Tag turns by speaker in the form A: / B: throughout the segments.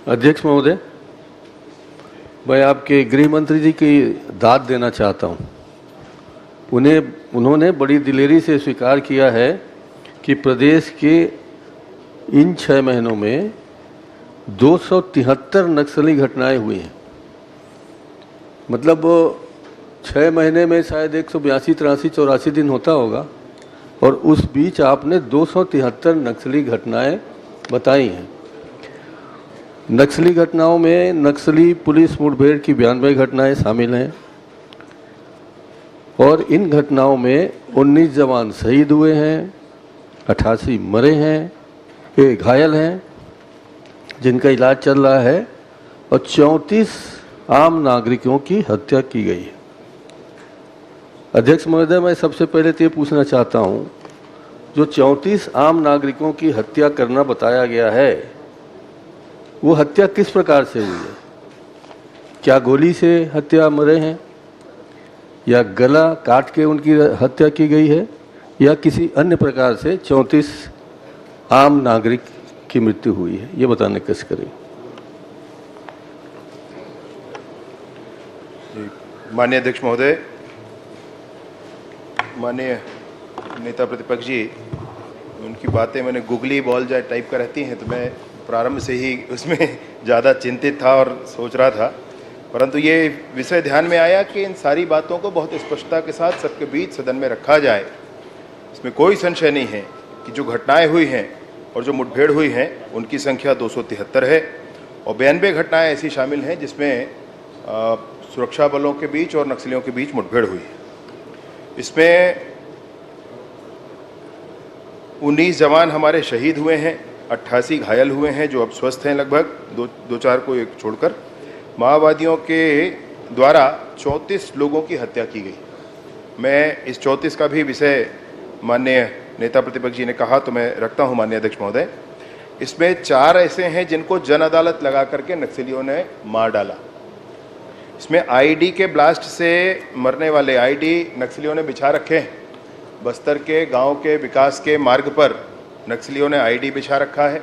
A: अध्यक्ष महोदय, मैं आपके गृह मंत्री जी की दाद देना चाहता हूं। उन्होंने बड़ी दिलेरी से स्वीकार किया है कि प्रदेश के इन 6 महीनों में 273 नक्सली घटनाएं हुई हैं। मतलब 6 महीने में शायद 182, 83, 84 दिन होता होगा, और उस बीच आपने 273 नक्सली घटनाएं बताई हैं। नक्सली घटनाओं में नक्सली पुलिस मुठभेड़ की 92 घटनाएं शामिल हैं, और इन घटनाओं में 19 जवान शहीद हुए हैं, 88 मरे हैं, घायल हैं जिनका इलाज चल रहा है, और 34 आम नागरिकों की हत्या की गई है। अध्यक्ष महोदय, मैं सबसे पहले तो ये पूछना चाहता हूं, जो 34 आम नागरिकों की हत्या करना बताया गया है, वो हत्या किस प्रकार से हुई है? क्या गोली से हत्या मरे हैं, या गला काट के उनकी हत्या की गई है, या किसी अन्य प्रकार से 34 आम नागरिक की मृत्यु हुई है? ये बताने की कोशिश करें।
B: माननीय अध्यक्ष महोदय, माननीय नेता प्रतिपक्ष जी, उनकी बातें मैंने गुगली बॉल जाए टाइप का रहती हैं, तो मैं प्रारंभ से ही उसमें ज़्यादा चिंतित था और सोच रहा था, परंतु ये विषय ध्यान में आया कि इन सारी बातों को बहुत स्पष्टता के साथ सबके बीच सदन में रखा जाए। इसमें कोई संशय नहीं है कि जो घटनाएं हुई हैं और जो मुठभेड़ हुई हैं उनकी संख्या 273 है, और 92 घटनाएं ऐसी शामिल हैं जिसमें सुरक्षा बलों के बीच और नक्सलियों के बीच मुठभेड़ हुई है। इसमें 19 जवान हमारे शहीद हुए हैं, 88 घायल हुए हैं जो अब स्वस्थ हैं, लगभग दो चार को एक छोड़कर। माओवादियों के द्वारा 34 लोगों की हत्या की गई। मैं इस 34 का भी विषय माननीय नेता प्रतिपक्ष जी ने कहा तो मैं रखता हूं माननीय अध्यक्ष महोदय। इसमें 4 ऐसे हैं जिनको जन अदालत लगा करके नक्सलियों ने मार डाला। इसमें आईडी के ब्लास्ट से मरने वाले आईडी नक्सलियों ने बिछा रखे हैं। बस्तर के गांव के विकास के मार्ग पर नक्सलियों ने आईडी बिछा रखा है।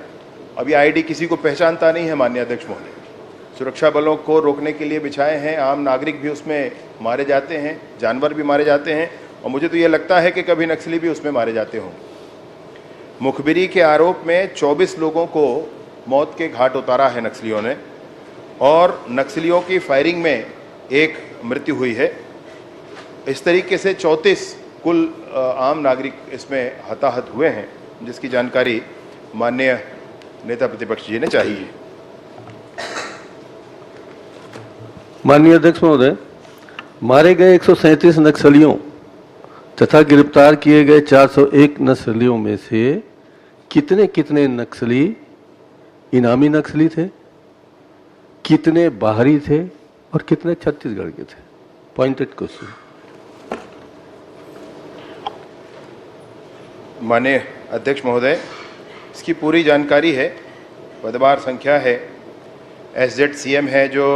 B: अभी आईडी किसी को पहचानता नहीं है माननीय अध्यक्ष महोदय। सुरक्षा बलों को रोकने के लिए बिछाए हैं, आम नागरिक भी उसमें मारे जाते हैं, जानवर भी मारे जाते हैं, और मुझे तो ये लगता है कि कभी नक्सली भी उसमें मारे जाते होंगे। मुखबिरी के आरोप में 24 लोगों को मौत के घाट उतारा है नक्सलियों ने, और नक्सलियों की फायरिंग में एक मृत्यु हुई है। इस तरीके से 34 कुल आम नागरिक इसमें हताहत हुए हैं, जिसकी जानकारी माननीय नेता प्रतिपक्ष जी ने चाहिए।
A: माननीय अध्यक्ष महोदय, मारे गए 137 नक्सलियों तथा गिरफ्तार किए गए 401 नक्सलियों में से कितने कितने नक्सली इनामी नक्सली थे, कितने बाहरी थे, और कितने छत्तीसगढ़ के थे? Pointed question.
B: माननीय अध्यक्ष महोदय, इसकी पूरी जानकारी है, पदभार संख्या है, SZCM है जो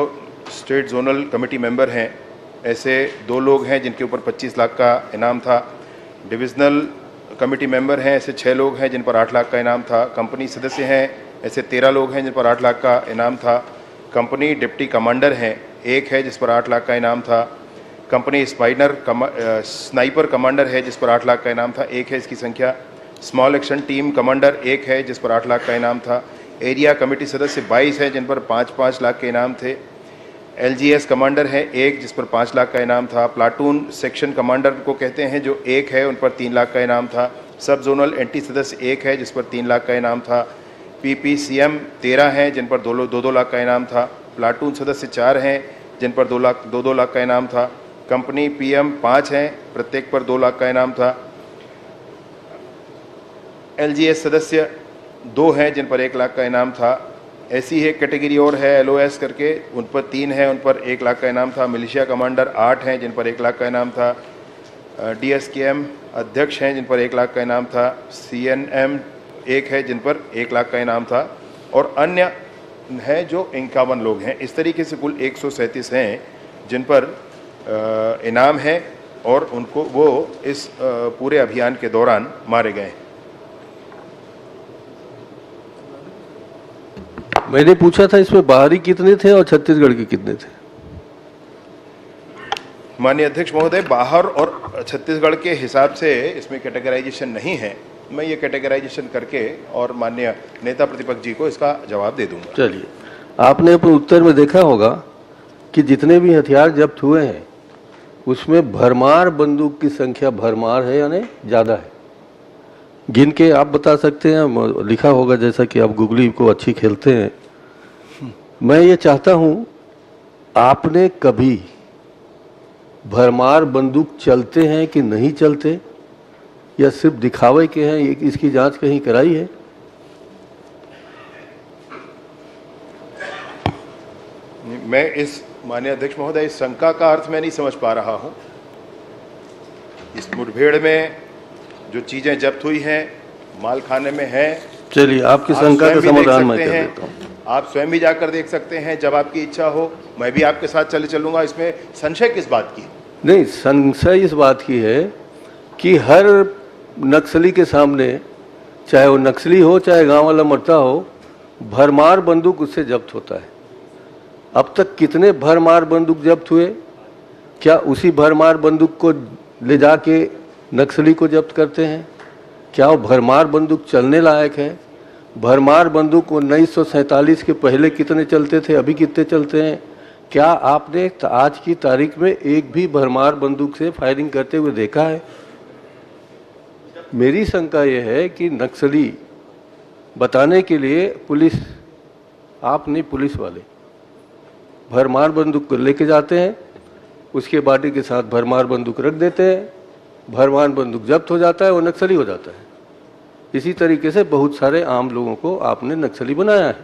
B: स्टेट जोनल कमेटी मेंबर हैं, ऐसे 2 लोग हैं जिनके ऊपर 25 लाख का इनाम था। डिविजनल कमेटी मेंबर हैं, ऐसे 6 लोग हैं जिन पर 8 लाख का इनाम था। कंपनी सदस्य हैं, ऐसे 13 लोग हैं जिन पर 8 लाख का इनाम था। कंपनी डिप्टी कमांडर हैं, 1 है जिस पर 8 लाख का इनाम था। कंपनी स्नाइपर कमांडर है जिस पर 8 लाख का इनाम था, 1 है इसकी संख्या। स्मॉल एक्शन टीम कमांडर 1 है जिस पर 8 लाख का इनाम था। एरिया कमेटी सदस्य 22 है जिन पर 5-5 लाख के इनाम थे। LGS कमांडर है 1 जिस पर 5 लाख का इनाम था। प्लाटून सेक्शन कमांडर को कहते हैं जो 1 है, उन पर 3 लाख का इनाम था। सब जोनल एंटी सदस्य 1 है जिस पर 3 लाख का इनाम था। PPCM 13 हैं जिन पर 2-2 लाख का इनाम था। प्लाटून सदस्य 4 हैं जिन पर 2 लाख का इनाम था। कंपनी PM 5 हैं, प्रत्येक पर 2 लाख का इनाम था। LGS सदस्य 2 हैं जिन पर 1 लाख का इनाम था। ऐसी है कैटेगरी और है LOS करके, उन पर 3 हैं, उन पर 1 लाख का इनाम था। मिलिशिया कमांडर 8 हैं जिन पर 1 लाख का इनाम था। DSKM अध्यक्ष हैं जिन पर 1 लाख का इनाम था। CNM 1 है जिन पर 1 लाख का इनाम था, और अन्य हैं जो 51 लोग हैं। इस तरीके से कुल 137 हैं जिन पर इनाम है, और उनको वो इस पूरे अभियान के दौरान मारे गए हैं।
A: मैंने पूछा था इसमें बाहरी कितने थे और छत्तीसगढ़ के कितने थे?
B: माननीय अध्यक्ष महोदय, बाहर और छत्तीसगढ़ के हिसाब से इसमें कैटेगराइजेशन नहीं है। मैं ये कैटेगराइजेशन करके और माननीय नेता प्रतिपक्ष जी को इसका जवाब दे दूंगा।
A: चलिए, आपने अपने उत्तर में देखा होगा कि जितने भी हथियार जब्त हुए हैं उसमें भरमार बंदूक की संख्या भरमार है यानी ज़्यादा है। गिन के आप बता सकते हैं, लिखा होगा, जैसा कि आप गूगली को अच्छी खेलते हैं। मैं ये चाहता हूँ, आपने कभी भरमार बंदूक चलते हैं कि नहीं चलते या सिर्फ दिखावे के हैं, इसकी जांच कहीं कराई है?
B: मैं इस माननीय अध्यक्ष महोदय इस शंका का अर्थ मैं नहीं समझ पा रहा हूं। इस मुठभेड़ में जो चीजें जब्त हुई हैं माल खाने में है।
A: चलिए, आपकी शंका का समाधान मैं कर देता हूं।
B: आप स्वयं भी जाकर देख सकते हैं, जब आपकी इच्छा हो। मैं भी आपके साथ चलूंगा। इसमें संशय किस बात की?
A: नहीं, संशय इस बात की है कि हर नक्सली के सामने, चाहे वो नक्सली हो चाहे गांव वाला मरता हो, भरमार बंदूक उससे जब्त होता है। अब तक कितने भरमार बंदूक जब्त हुए? क्या उसी भरमार बंदूक को ले जाके नक्सली को जब्त करते हैं? क्या वो भरमार बंदूक चलने लायक है? भरमार बंदूक 1947 के पहले कितने चलते थे, अभी कितने चलते हैं? क्या आपने आज की तारीख में एक भी भरमार बंदूक से फायरिंग करते हुए देखा है? मेरी शंका यह है कि नक्सली बताने के लिए पुलिस, आप नहीं, पुलिस वाले भरमार बंदूक को लेके जाते हैं, उसके बाडी के साथ भरमार बंदूक रख देते हैं, भरमार बंदूक जब्त हो जाता है, वो नक्सली हो जाता है। इसी तरीके से बहुत सारे आम लोगों को आपने नक्सली बनाया है।